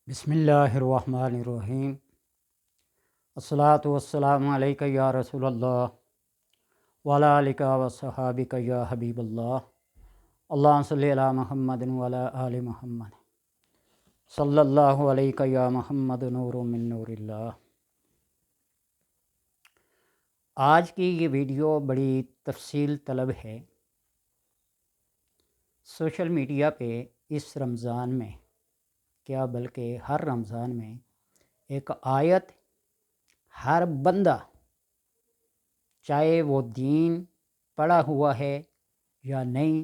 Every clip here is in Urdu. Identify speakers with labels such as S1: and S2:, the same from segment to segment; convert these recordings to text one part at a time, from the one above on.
S1: بسم اللہ الرحمن الرحیم۔ الصلاۃ والسلام علیک یا رسول اللہ وعلی آلک و صحابک یا حبیب اللہ۔ اللہم صلی علی محمد وعلی آل محمد صلی اللہ علیک یا محمد نور من نور اللہ۔ آج کی یہ ویڈیو بڑی تفصیل طلب ہے۔ سوشل میڈیا پہ اس رمضان میں کیا بلکہ ہر رمضان میں ایک آیت ہر بندہ، چاہے وہ دین پڑھا ہوا ہے یا نہیں،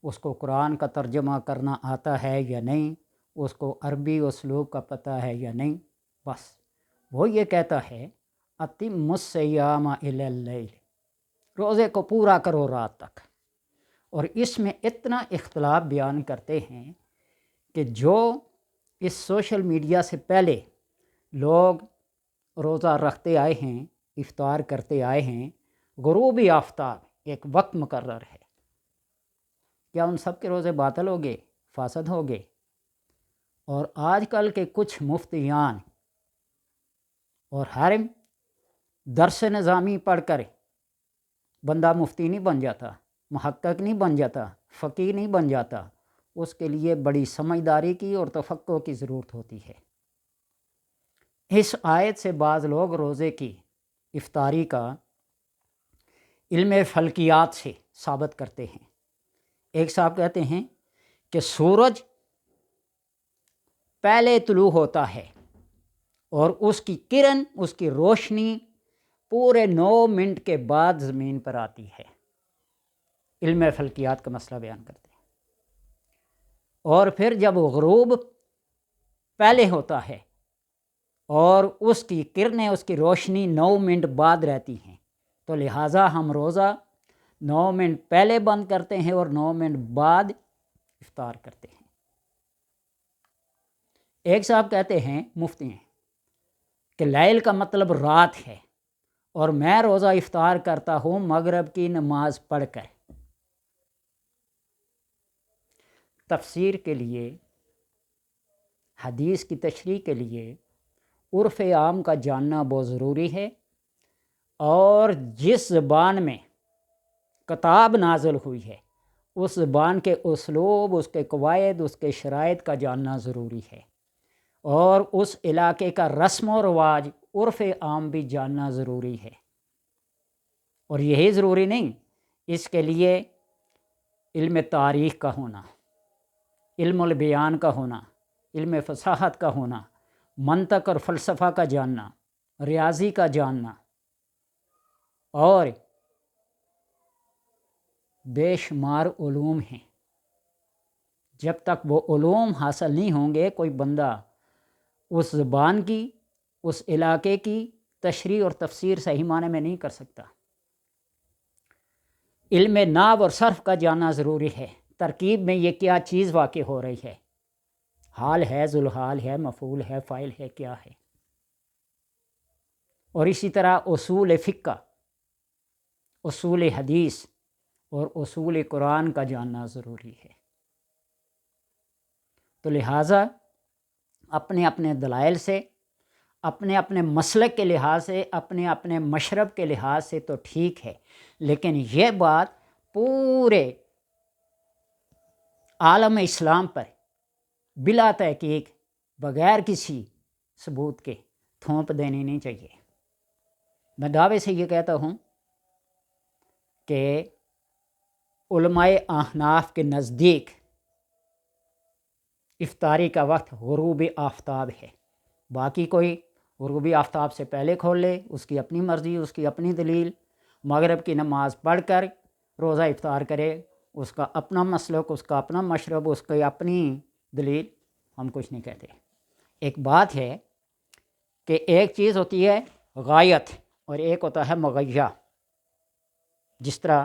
S1: اس کو قرآن کا ترجمہ کرنا آتا ہے یا نہیں، اس کو عربی اسلوب کا پتہ ہے یا نہیں، بس وہ یہ کہتا ہے اتم الصیام الی اللیل، روزے کو پورا کرو رات تک۔ اور اس میں اتنا اختلاف بیان کرتے ہیں کہ جو اس سوشل میڈیا سے پہلے لوگ روزہ رکھتے آئے ہیں، افطار کرتے آئے ہیں، غروبی آفتاب ایک وقت مقرر ہے، کیا ان سب کے روزے باطل ہو گئے، فاسد ہو گئے؟ اور آج کل کے کچھ مفتیان اور ہر درس نظامی پڑھ کر بندہ مفتی نہیں بن جاتا، محقق نہیں بن جاتا، فقیہ نہیں بن جاتا، اس کے لیے بڑی سمجھداری کی اور تفقہ کی ضرورت ہوتی ہے۔ اس آیت سے بعض لوگ روزے کی افطاری کا علم فلکیات سے ثابت کرتے ہیں۔ ایک صاحب کہتے ہیں کہ سورج پہلے طلوع ہوتا ہے اور اس کی کرن، اس کی روشنی پورے 9 منٹ کے بعد زمین پر آتی ہے۔ علم فلکیات کا مسئلہ بیان کرتے ہیں۔ اور پھر جب غروب پہلے ہوتا ہے اور اس کی کرنیں، اس کی روشنی 9 منٹ بعد رہتی ہیں، تو لہٰذا ہم روزہ 9 منٹ پہلے بند کرتے ہیں اور 9 منٹ بعد افطار کرتے ہیں۔ ایک صاحب کہتے ہیں، مفتی ہیں، کہ لیل کا مطلب رات ہے اور میں روزہ افطار کرتا ہوں مغرب کی نماز پڑھ کر۔ تفسیر کے لیے، حدیث کی تشریح کے لیے عرف عام کا جاننا بہت ضروری ہے، اور جس زبان میں کتاب نازل ہوئی ہے اس زبان کے اسلوب، اس کے قواعد، اس کے شرائط کا جاننا ضروری ہے، اور اس علاقے کا رسم و رواج، عرف عام بھی جاننا ضروری ہے۔ اور یہی ضروری نہیں، اس کے لیے علم تاریخ کا ہونا، علم البیان کا ہونا، علم فصاحت کا ہونا، منطق اور فلسفہ کا جاننا، ریاضی کا جاننا، اور بے شمار علوم ہیں۔ جب تک وہ علوم حاصل نہیں ہوں گے، کوئی بندہ اس زبان کی، اس علاقے کی تشریح اور تفسیر صحیح معنی میں نہیں کر سکتا۔ علم نحو اور صرف کا جاننا ضروری ہے، ترکیب میں یہ کیا چیز واقع ہو رہی ہے، حال ہے، ذوالحال ہے، مفعول ہے، فاعل ہے، کیا ہے۔ اور اسی طرح اصول فقہ، اصول حدیث اور اصول قرآن کا جاننا ضروری ہے۔ تو لہٰذا اپنے اپنے دلائل سے، اپنے اپنے مسلک کے لحاظ سے، اپنے اپنے مشرب کے لحاظ سے تو ٹھیک ہے، لیکن یہ بات پورے عالم اسلام پر بلا تحقیق، بغیر کسی ثبوت کے تھوپ دینی نہیں چاہیے۔ میں دعوے سے یہ کہتا ہوں کہ علماء احناف کے نزدیک افطاری کا وقت غروب آفتاب ہے۔ باقی کوئی غروبی آفتاب سے پہلے کھول لے، اس کی اپنی مرضی، اس کی اپنی دلیل، مغرب کی نماز پڑھ کر روزہ افطار کرے، اس کا اپنا مسلک، اس کا اپنا مشرب، اس کی اپنی دلیل، ہم کچھ نہیں کہتے۔ ایک بات ہے کہ ایک چیز ہوتی ہے غایت اور ایک ہوتا ہے مغیہ۔ جس طرح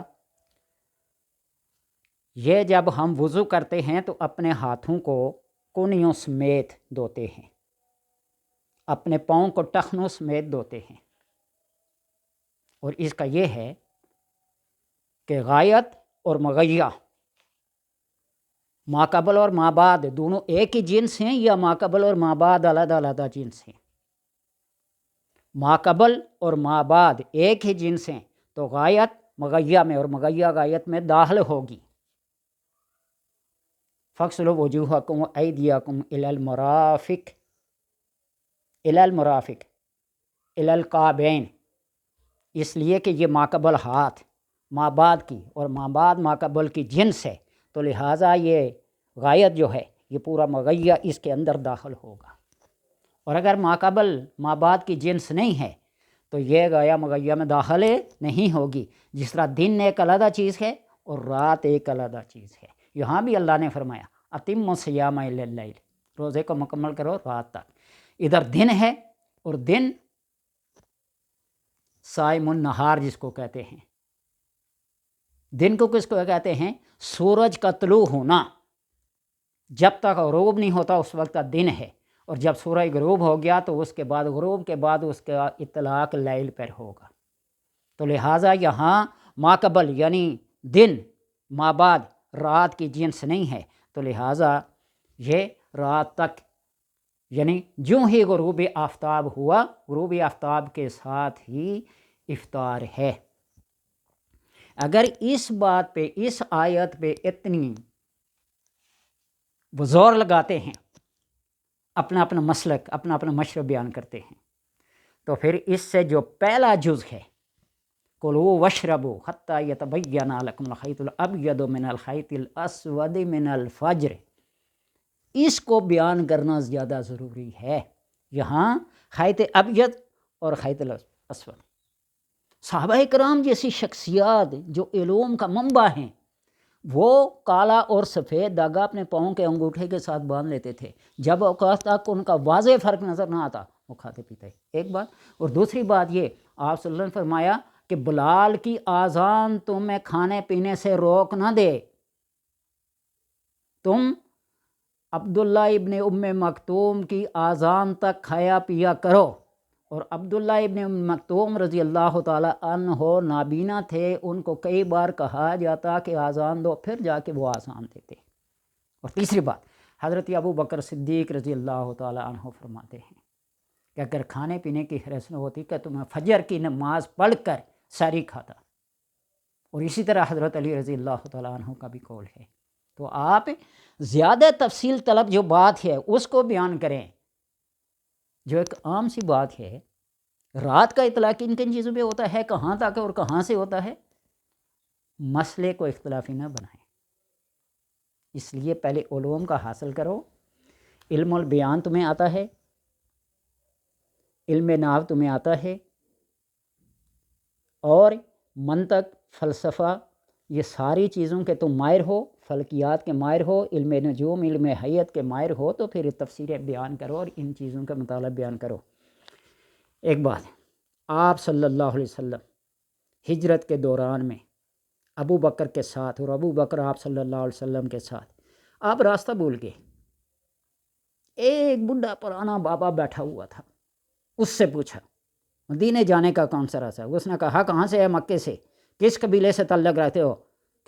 S1: یہ جب ہم وضو کرتے ہیں تو اپنے ہاتھوں کو کونیوں سمیت دھوتے ہیں، اپنے پاؤں کو ٹخنوں سمیت دھوتے ہیں، اور اس کا یہ ہے کہ غایت اور مغیہ ماقبل اور مابعد دونوں ایک ہی جنس ہیں یا ماقبل اور مابعد علیحدہ علیحدہ جنس ہیں؟ ماقبل اور مابعد ایک ہی جنس ہیں تو غایت مغیہ میں اور مغیہ غایت میں داخل ہوگی۔ فَاغْسِلُوا وُجُوهَكُمْ وَأَيْدِيَكُمْ إِلَى الْمَرَافِقِ إِلَى الْكَعْبَيْنِ، اس لیے کہ یہ ماقبل ہاتھ مابعد کی اور مابعد ماقبل کی جنس ہے، تو لہٰذا یہ غایت جو ہے یہ پورا مغیہ اس کے اندر داخل ہوگا۔ اور اگر ماقبل مابعد کی جنس نہیں ہے تو یہ غایہ مغیہ میں داخل نہیں ہوگی، جس طرح دن ایک علیحدہ چیز ہے اور رات ایک علیحدہ چیز ہے۔ یہاں بھی اللہ نے فرمایا اَتِمُّوا الصِّيَامَ إِلَى اللَّيْلِ، روزے کو مکمل کرو رات تک۔ ادھر دن ہے اور دن صائم النہار جس کو کہتے ہیں، دن کو کس کو کہتے ہیں؟ سورج کا طلوع ہونا، جب تک غروب نہیں ہوتا اس وقت کا دن ہے، اور جب سورج غروب ہو گیا تو اس کے بعد غروب کے بعد اس کا اطلاق لیل پر ہوگا۔ تو لہٰذا یہاں ماقبل یعنی دن مابعد رات کی جنس نہیں ہے، تو لہٰذا یہ رات تک یعنی جو ہی غروب آفتاب ہوا غروب آفتاب کے ساتھ ہی افطار ہے۔ اگر اس بات پہ اس آیت پہ اتنی وہ زور لگاتے ہیں، اپنا اپنا مسلک اپنا اپنا مشرب بیان کرتے ہیں، تو پھر اس سے جو پہلا جز ہے کُلُوا واشربوا حتیٰ یتبین لکم الخیط الابیض من الخیط الاسود من الفجر، اس کو بیان کرنا زیادہ ضروری ہے۔ یہاں خیط ابیض اور خیط الاسود، صحابہ کرام جیسی شخصیات جو علوم کا منبع ہیں وہ کالا اور سفید داغا اپنے پاؤں کے انگوٹھے کے ساتھ باندھ لیتے تھے، جب اوقات تک ان کا واضح فرق نظر نہ آتا وہ کھاتے پیتے، ایک بات۔ اور دوسری بات یہ آپ صلی اللہ علیہ وسلم نے فرمایا کہ بلال کی آذان تمہیں کھانے پینے سے روک نہ دے، تم عبداللہ ابن ام مکتوم کی آذان تک کھایا پیا کرو۔ اور عبداللہ ابن ام مکتوم رضی اللہ تعالی عنہ نابینا تھے، ان کو کئی بار کہا جاتا کہ آذان دو، پھر جا کے وہ آذان دیتے۔ اور تیسری بات حضرت ابو بکر صدیق رضی اللہ تعالی عنہ فرماتے ہیں کہ اگر کھانے پینے کی حرص نہ ہوتی کہ تمہیں فجر کی نماز پڑھ کر سحری کھاتا۔ اور اسی طرح حضرت علی رضی اللہ تعالی عنہ کا بھی قول ہے۔ تو آپ زیادہ تفصیل طلب جو بات ہے اس کو بیان کریں، جو ایک عام سی بات ہے۔ رات کا اطلاق کن کن چیزوں پہ ہوتا ہے، کہاں تک اور کہاں سے ہوتا ہے، مسئلے کو اختلافی نہ بنائیں۔ اس لیے پہلے علوم کا حاصل کرو، علم البیان تمہیں آتا ہے، علم نحو تمہیں آتا ہے، اور منطق فلسفہ یہ ساری چیزوں کے تم ماہر ہو، فلکیات کے ماہر ہو، علم نجوم علم حیت کے ماہر ہو، تو پھر تفسیریں بیان کرو اور ان چیزوں کا مطالعہ بیان کرو۔ ایک بات، آپ صلی اللہ علیہ وسلم ہجرت کے دوران میں ابو بکر کے ساتھ، اور ابو بکر آپ صلی اللہ علیہ وسلم کے ساتھ، آپ راستہ بھول گئے، ایک بڈھا پرانا بابا بیٹھا ہوا تھا، اس سے پوچھا مدینے جانے کا کون سا راستہ ہے؟ اس نے کہا کہاں سے ہے؟ مکے سے۔ کس قبیلے سے تعلق رکھتے ہو؟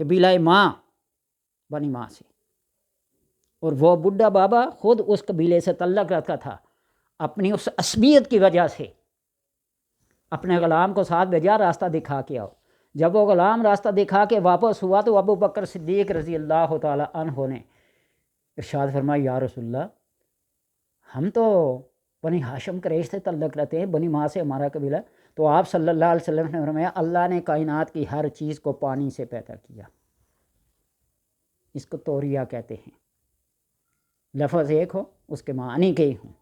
S1: قبیلہ ماں، بنی ماں سے۔ اور وہ بڈھا بابا خود اس قبیلے سے تعلق رکھتا تھا، اپنی اس عصبیت کی وجہ سے اپنے غلام کو ساتھ بھیجا راستہ دکھا کے آؤ۔ جب وہ غلام راستہ دکھا کے واپس ہوا تو ابو بکر صدیق رضی اللہ تعالی عنہ نے ارشاد فرمایا یا رسول اللہ، ہم تو بنی ہاشم قریش سے تعلق رہتے ہیں، بنی ماں سے ہمارا قبیلہ۔ تو آپ صلی اللہ علیہ وسلم نے فرمایا اللہ نے کائنات کی ہر چیز کو پانی سے پیدا کیا، اس کو توریہ کہتے ہیں، لفظ ایک ہو اس کے معنی کئی ہوں۔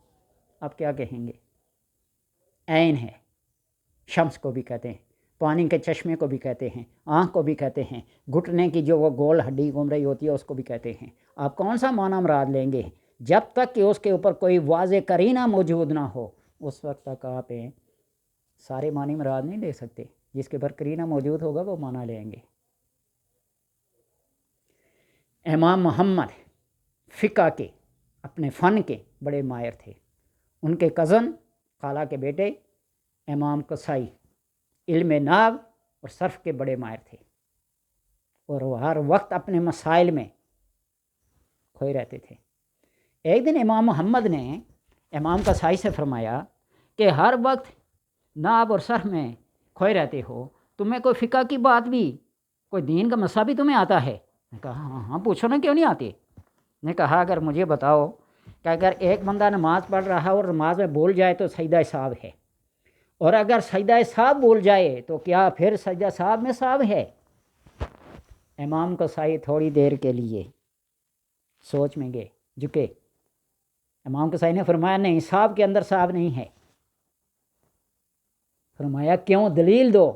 S1: آپ کیا کہیں گے؟ عین ہے، شمس کو بھی کہتے ہیں، پانی کے چشمے کو بھی کہتے ہیں، آنکھ کو بھی کہتے ہیں، گھٹنے کی جو وہ گول ہڈی گھوم رہی ہوتی ہے اس کو بھی کہتے ہیں۔ آپ کون سا معنی مراد لیں گے؟ جب تک کہ اس کے اوپر کوئی واضح قرینہ موجود نہ ہو اس وقت تک آپ سارے معنی مراد نہیں لے سکتے، جس کے اوپر قرینہ موجود ہوگا وہ معنی لیں گے۔ امام محمد فقہ کے اپنے فن کے بڑے ماہر تھے، ان کے کزن خالہ کے بیٹے امام قصائی علم نحو اور صرف کے بڑے ماہر تھے، اور وہ ہر وقت اپنے مسائل میں کھوئے رہتے تھے۔ ایک دن امام محمد نے امام قصائی سے فرمایا کہ ہر وقت ناب اور صرف میں کھوئے رہتے ہو، تمہیں کوئی فقہ کی بات بھی، کوئی دین کا مسئلہ بھی تمہیں آتا ہے؟ نے کہا ہاں ہاں پوچھو نا، کیوں نہیں آتے؟ نے کہا اگر مجھے بتاؤ کہ اگر ایک بندہ نماز پڑھ رہا ہے اور نماز میں بول جائے تو سجدہ سہو ہے، اور اگر سجدہ سہو بول جائے تو کیا پھر سجدہ سہو میں سہو ہے؟ امام قصائی تھوڑی دیر کے لیے سوچ میں گئے، جھکے۔ امام قصائی نے فرمایا نہیں، سہو کے اندر سہو نہیں ہے۔ فرمایا کیوں؟ دلیل دو۔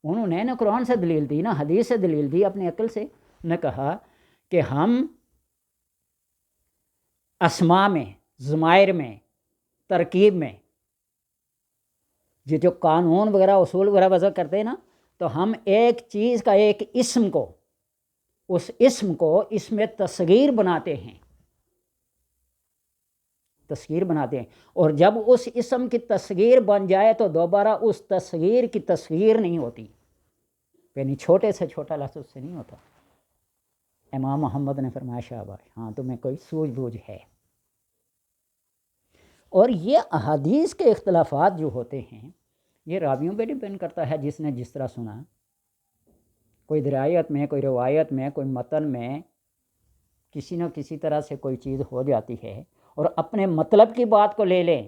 S1: انہوں نے نا قرآن سے دلیل دی، نا حدیث سے دلیل دی، اپنی عقل سے۔ نے کہا کہ ہم اسماء میں، ضمائر میں، ترکیب میں جو قانون وغیرہ اصول وغیرہ وضع کرتے ہیں نا، تو ہم ایک چیز کا، ایک اسم کو، اس اسم کو اس میں تصغیر بناتے ہیں، تصغیر بناتے ہیں، اور جب اس اسم کی تصغیر بن جائے تو دوبارہ اس تصغیر کی تصغیر نہیں ہوتی، یعنی چھوٹے سے چھوٹا لفظ اس سے نہیں ہوتا۔ امام محمد نے فرمایا شاباش، ہاں تمہیں کوئی سوجھ بوجھ ہے۔ اور یہ احادیث کے اختلافات جو ہوتے ہیں یہ راویوں پہ ڈپینڈ کرتا ہے، جس نے جس طرح سنا۔ کوئی درایت میں، کوئی روایت میں، کوئی متن میں کسی نہ کسی طرح سے کوئی چیز ہو جاتی ہے، اور اپنے مطلب کی بات کو لے لیں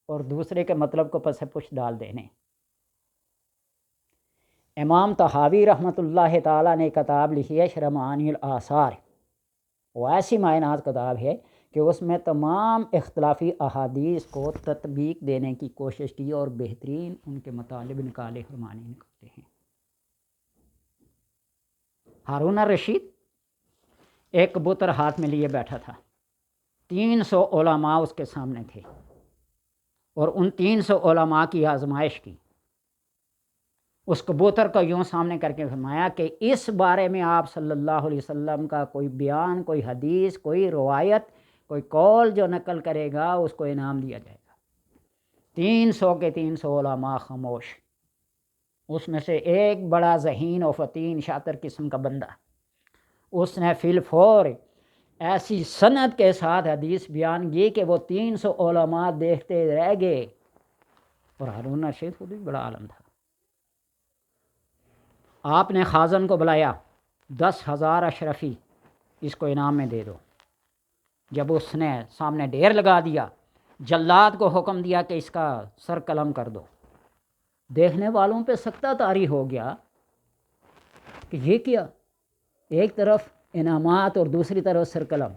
S1: اور دوسرے کے مطلب کو پس پش ڈال دینے۔ امام طحاوی رحمۃ اللہ تعالیٰ نے کتاب لکھی ہے شرح معانی الآثار، وہ ایسی معنات کتاب ہے کہ اس میں تمام اختلافی احادیث کو تطبیق دینے کی کوشش کی اور بہترین ان کے مطالب نکالے اور معنی نکالتے ہیں۔ ہارون الرشید ایک کبوتر ہاتھ میں لیے بیٹھا تھا، 300 علماء اس کے سامنے تھے، اور ان 300 علماء کی آزمائش کی۔ اس کبوتر کو یوں سامنے کر کے فرمایا کہ اس بارے میں آپ صلی اللہ علیہ وسلم کا کوئی بیان، کوئی حدیث، کوئی روایت، کوئی قول جو نقل کرے گا اس کو انعام دیا جائے گا۔ 300 کے 300 علماء خاموش۔ اس میں سے ایک بڑا ذہین و فطین شاطر قسم کا بندہ، اس نے فی الفور ایسی سند کے ساتھ حدیث بیان کی کہ وہ 300 علماء دیکھتے رہ گئے، اور ہارون رشید خود بھی بڑا عالم تھا۔ آپ نے خازن کو بلایا، 10,000 اشرفی اس کو انعام میں دے دو۔ جب اس نے سامنے ڈھیر لگا دیا، جلاد کو حکم دیا کہ اس کا سر قلم کر دو۔ دیکھنے والوں پہ سکتہ طاری ہو گیا کہ یہ کیا، ایک طرف انعامات اور دوسری طرف سر قلم۔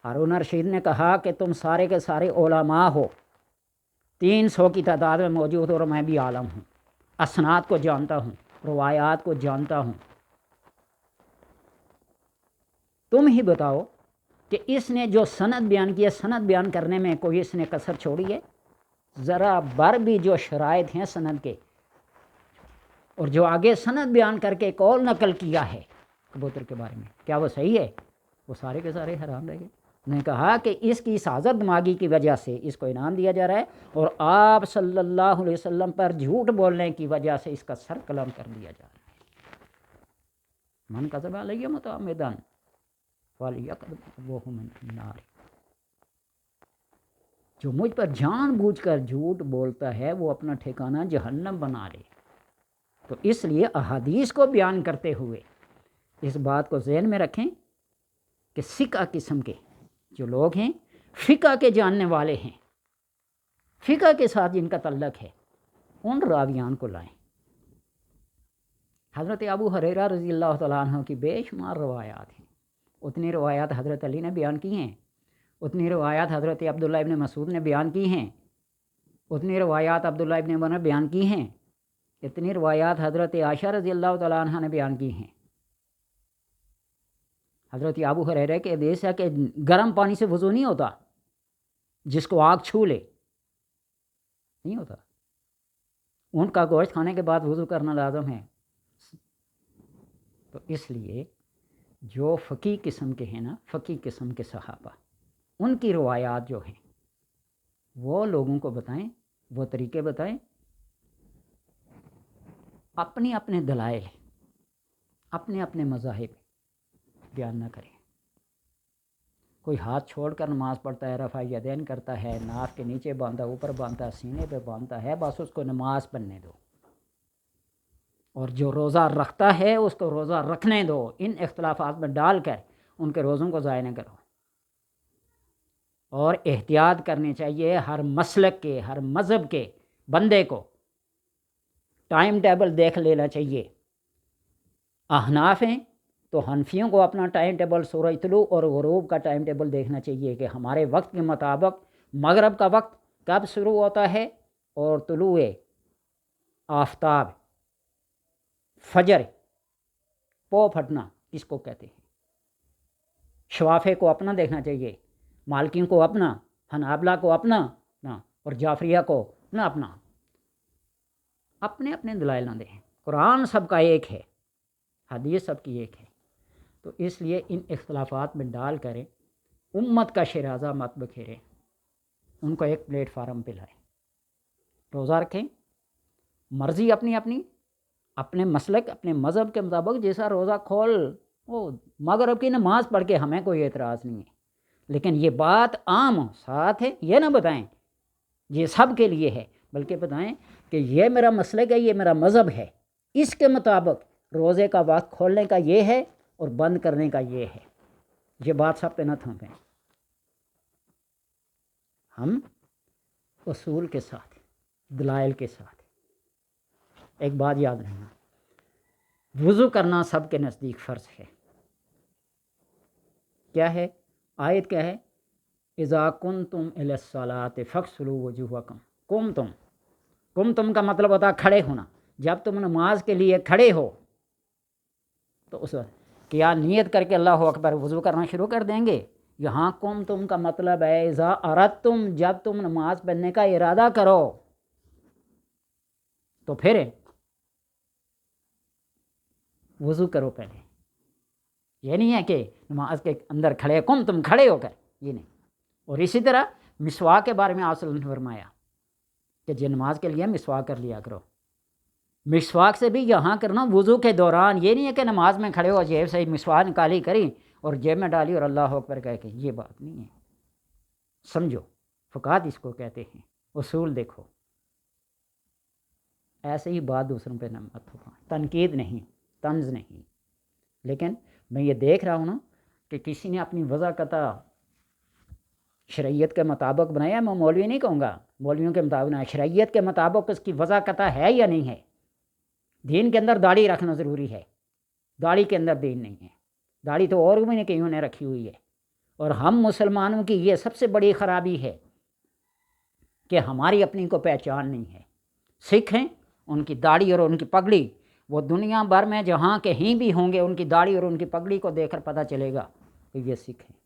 S1: ہارون رشید نے کہا کہ تم سارے کے سارے علماء ہو، 300 کی تعداد میں موجود، اور میں بھی عالم ہوں، اسناد کو جانتا ہوں، روایات کو جانتا ہوں۔ تم ہی بتاؤ کہ اس نے جو سند بیان کی ہے، سند بیان کرنے میں کوئی اس نے کسر چھوڑی ہے؟ ذرا بر بھی جو شرائط ہیں سند کے، اور جو آگے سند بیان کر کے قول نقل کیا ہے کبوتر کے بارے میں، کیا وہ صحیح ہے؟ وہ سارے کے سارے حرام رہ گئے۔ نے کہا کہ اس کی اس حاضر دماغی کی وجہ سے اس کو انعام دیا جا رہا ہے، اور آپ صلی اللہ علیہ وسلم پر جھوٹ بولنے کی وجہ سے اس کا سر قلم کر دیا جا رہا ہے۔ من کذب علیہ متعمدا فلیقذفہ من النار۔ جو مجھ پر جان بوجھ کر جھوٹ بولتا ہے وہ اپنا ٹھکانہ جہنم بنا لے۔ تو اس لیے احادیث کو بیان کرتے ہوئے اس بات کو ذہن میں رکھیں کہ فقہ قسم کے جو لوگ ہیں، فقہ کے جاننے والے ہیں، فقہ کے ساتھ جن کا تعلق ہے، ان راویان کو لائیں۔ حضرت ابو ہریرہ رضی اللہ تعالیٰ عنہ کی بے شمار روایات ہیں، اتنی روایات حضرت علی نے بیان کی ہیں، اتنی روایات حضرت عبداللہ ابن مسعود نے بیان کی ہیں، اتنی روایات عبداللہ ابن عمر نے بیان کی ہیں، اتنی روایات حضرت عائشہ رضی اللہ تعالیٰ عنہ نے بیان کی ہیں۔ حضرت ابو ہریرہ کے حدیث ہے کہ گرم پانی سے وضو نہیں ہوتا، جس کو آگ چھو لے نہیں ہوتا، اونٹ کا گوشت کھانے کے بعد وضو کرنا لازم ہے۔ تو اس لیے جو فقی قسم کے ہیں نا، فقی قسم کے صحابہ، ان کی روایات جو ہیں وہ لوگوں کو بتائیں، وہ طریقے بتائیں، اپنے اپنے دلائل، اپنے اپنے مذاہب، بیان نہ کریں۔ کوئی ہاتھ چھوڑ کر نماز پڑھتا ہے، رفع یدین کرتا ہے، ناف کے نیچے باندھتا، اوپر باندھتا، سینے پہ باندھتا ہے، بس اس کو نماز پڑھنے دو۔ اور جو روزہ رکھتا ہے اس کو روزہ رکھنے دو، ان اختلافات میں ڈال کر ان کے روزوں کو ضائع نہ کرو۔ اور احتیاط کرنی چاہیے ہر مسلک کے، ہر مذہب کے بندے کو ٹائم ٹیبل دیکھ لینا چاہیے۔ احناف ہیں تو حنفیوں کو اپنا ٹائم ٹیبل سورج طلوع اور غروب کا ٹائم ٹیبل دیکھنا چاہیے کہ ہمارے وقت کے مطابق مغرب کا وقت کب شروع ہوتا ہے اور طلوع آفتاب، فجر، پو پھٹنا کس کو کہتے ہیں۔ شوافے کو اپنا دیکھنا چاہیے، مالکین کو اپنا، حنابلہ کو اپنا اور جعفریہ کو نہ اپنا۔ اپنے اپنے دلائل نہ دیں۔ قرآن سب کا ایک ہے، حدیث سب کی ایک ہے، تو اس لیے ان اختلافات میں ڈال کر امت کا شیرازہ مت بکھیریں، ان کو ایک پلیٹ فارم پہ لائیں، روزہ رکھیں، مرضی اپنی اپنی، اپنے مسلک اپنے مذہب کے مطابق جیسا روزہ کھول، وہ مغرب کی نماز پڑھ کے ہمیں کوئی اعتراض نہیں ہے، لیکن یہ بات عام ساتھ ہے، یہ نہ بتائیں یہ سب کے لیے ہے، بلکہ بتائیں کہ یہ میرا مسلک ہے، یہ میرا مذہب ہے، اس کے مطابق روزے کا وقت کھولنے کا یہ ہے اور بند کرنے کا یہ ہے۔ یہ بات سب پہ نہ تھوپیں، ہم اصول کے ساتھ، دلائل کے ساتھ۔ ایک بات یاد رکھنا، وضو کرنا سب کے نزدیک فرض ہے۔ کیا ہے آیت؟ کیا ہے؟ اذا کنتم الی الصلاۃ فاغسلوا وجوہکم۔ قمتم کا مطلب ہوتا ہے کھڑے ہونا۔ جب تم نماز کے لیے کھڑے ہو تو اس وقت کیا نیت کر کے اللہ اکبر وضو کرنا شروع کر دیں گے؟ یہاں قمتم کا مطلب ہے اذا اردتم، جب تم نماز پڑھنے کا ارادہ کرو تو پھر وضو کرو پہلے۔ یہ نہیں ہے کہ نماز کے اندر کھڑے تم کھڑے ہو کر، یہ نہیں۔ اور اسی طرح مسواک کے بارے میں آپ صلی اللہ علیہ وسلم نے فرمایا کہ جو نماز کے لیے مسواک کر لیا کرو۔ مسواک سے بھی یہاں کرنا وضو کے دوران، یہ نہیں ہے کہ نماز میں کھڑے ہو جیب سے مسواک نکالی کری اور جیب میں ڈالی اور اللہ اکبر کہہ کے، یہ بات نہیں ہے۔ سمجھو، فقہات اس کو کہتے ہیں، اصول دیکھو۔ ایسے ہی بات دوسروں پہ نہ مت ہو، تنقید نہیں، طنز نہیں۔ لیکن میں یہ دیکھ رہا ہوں نا کہ کسی نے اپنی وضع قطع شریعت کے مطابق بنایا، میں مولوی نہیں کہوں گا، مولویوں کے مطابق بنایا، شریعت کے مطابق اس کی وضع قطع ہے یا نہیں ہے۔ دین کے اندر داڑھی رکھنا ضروری ہے، داڑھی کے اندر دین نہیں ہے۔ داڑھی تو اور بھی نہیں کہیں نے رکھی ہوئی ہے۔ اور ہم مسلمانوں کی یہ سب سے بڑی خرابی ہے کہ ہماری اپنی کو پہچان نہیں ہے۔ سکھ ہیں، ان کی داڑھی اور ان کی پگڑی، وہ دنیا بھر میں جہاں کہیں بھی ہوں گے ان کی داڑھی اور ان کی پگڑی کو دیکھ کر پتہ چلے گا کہ یہ سکھ ہیں۔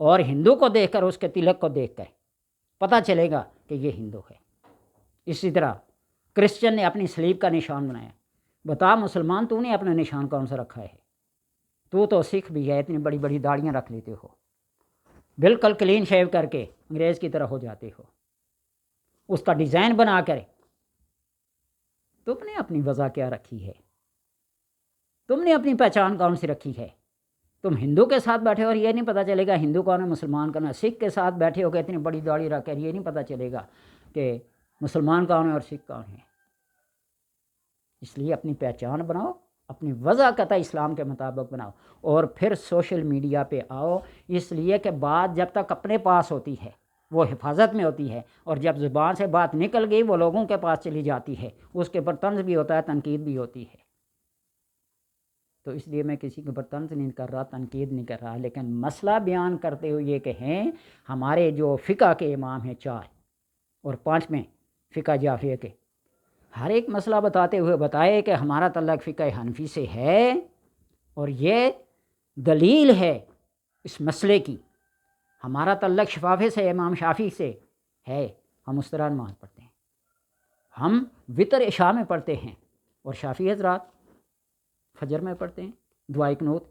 S1: اور ہندو کو دیکھ کر، اس کے تلک کو دیکھ کر پتہ چلے گا کہ یہ ہندو ہے۔ اسی طرح کرسچن نے اپنی سلیب کا نشان بنایا۔ بتا مسلمان، تو نے اپنا نشان کون سا رکھا ہے؟ تو سکھ بھی ہے، اتنی بڑی بڑی داڑیاں رکھ لیتے ہو، بالکل کلین شیو کر کے انگریز کی طرح ہو جاتے ہو، اس کا ڈیزائن بنا کر۔ تم نے اپنی وضع کیا رکھی ہے؟ تم نے اپنی پہچان کون سی رکھی ہے؟ تم ہندو کے ساتھ بیٹھے ہو اور یہ نہیں پتہ چلے گا ہندو کون ہے مسلمان کون ہے۔ سکھ کے ساتھ بیٹھے ہو کہ اتنی بڑی داڑھی رکھ کر یہ نہیں پتہ چلے گا کہ مسلمان کون ہے اور سکھ کون ہے۔ اس لیے اپنی پہچان بناؤ، اپنی وضع قطع اسلام کے مطابق بناؤ، اور پھر سوشل میڈیا پہ آؤ، اس لیے کہ بات جب تک اپنے پاس ہوتی ہے وہ حفاظت میں ہوتی ہے، اور جب زبان سے بات نکل گئی وہ لوگوں کے پاس چلی جاتی ہے، اس کے اوپر طنز بھی ہوتا ہے، تنقید بھی ہوتی ہے۔ تو اس لیے میں کسی کے اوپر طنز نہیں کر رہا، تنقید نہیں کر رہا، لیکن مسئلہ بیان کرتے ہوئے یہ کہیں ہمارے جو فقہ کے امام ہیں 4 اور 5 میں فقہ جعفریہ کے، ہر ایک مسئلہ بتاتے ہوئے بتائے کہ ہمارا تعلق فقہ حنفی سے ہے اور یہ دلیل ہے اس مسئلے کی، ہمارا تعلق شفافے سے امام شافعی سے ہے، ہم اس طرح نماز پڑھتے ہیں، ہم وتر عشاء میں پڑھتے ہیں، اور شافعی حضرات فجر میں پڑھتے ہیں دعائے قنوت،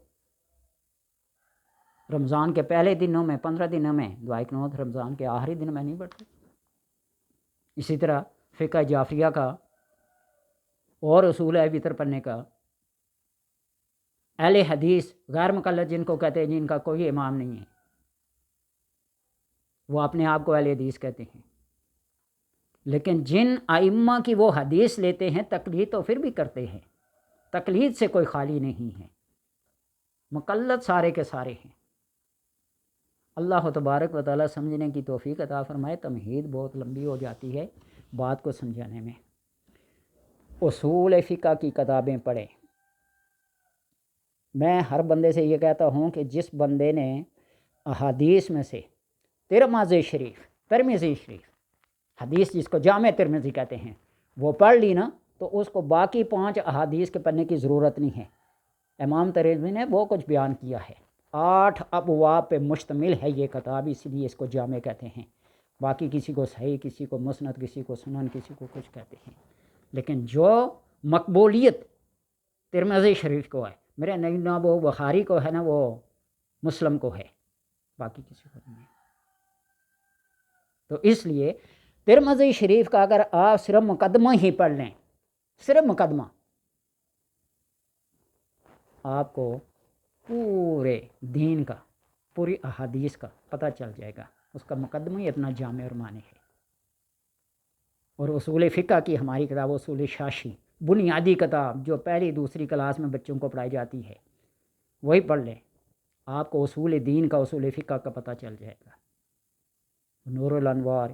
S1: رمضان کے پہلے دنوں میں 15 دنوں میں دعائے قنوت، رمضان کے آخری دن میں نہیں پڑھتے۔ اسی طرح فقہ جعفریہ کا اور اصول ہے وتر پڑھنے کا، اہل حدیث غیر مقلد جن کو کہتے ہیں، جن کا کوئی امام نہیں ہے، وہ اپنے آپ کو اہل حدیث کہتے ہیں، لیکن جن ائمہ کی وہ حدیث لیتے ہیں تقلید تو پھر بھی کرتے ہیں، تقلید سے کوئی خالی نہیں ہے، مقلد سارے کے سارے ہیں۔ اللہ تبارک و تعالیٰ سمجھنے کی توفیق عطا فرمائے۔ تمہید بہت لمبی ہو جاتی ہے بات کو سمجھانے میں۔ اصول فقہ کی کتابیں پڑھیں۔ میں ہر بندے سے یہ کہتا ہوں کہ جس بندے نے احادیث میں سے ترمذی شریف حدیث جس کو جامع ترمذی کہتے ہیں وہ پڑھ لی نا، تو اس کو باقی 5 احادیث کے پڑھنے کی ضرورت نہیں ہے۔ امام ترمذی نے وہ کچھ بیان کیا ہے، 8 ابواب پہ مشتمل ہے یہ کتاب، اس لیے اس کو جامع کہتے ہیں۔ باقی کسی کو صحیح، کسی کو مسند، کسی کو سنن، کسی کو کچھ کہتے ہیں، لیکن جو مقبولیت ترمذی شریف کو ہے، میرے نہیں نہ وہ بخاری کو ہے، نہ وہ مسلم کو ہے، باقی کسی کو نہیں ہے۔ تو اس لیے ترمذی شریف کا اگر آپ صرف مقدمہ ہی پڑھ لیں، صرف مقدمہ، آپ کو پورے دین کا، پوری احادیث کا پتہ چل جائے گا۔ اس کا مقدمہ ہی اتنا جامع اور معنی ہے۔ اور اصول فقہ کی ہماری کتاب اصول شاشی، بنیادی کتاب جو پہلی دوسری کلاس میں بچوں کو پڑھائی جاتی ہے، وہی پڑھ لیں، آپ کو اصول دین کا، اصول فقہ کا پتہ چل جائے گا۔ نور الانوار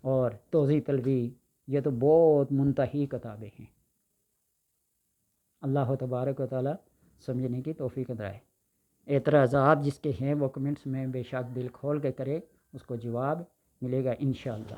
S1: اور توضیح طلبی، یہ تو بہت منتہی کتابیں ہیں۔ اللہ تبارک و تعالیٰ سمجھنے کی توفیق عطا فرمائے۔ اعتراضات جس کے ہیں وہ کمنٹس میں بے شک دل کھول کے کرے، اس کو جواب ملے گا انشاءاللہ۔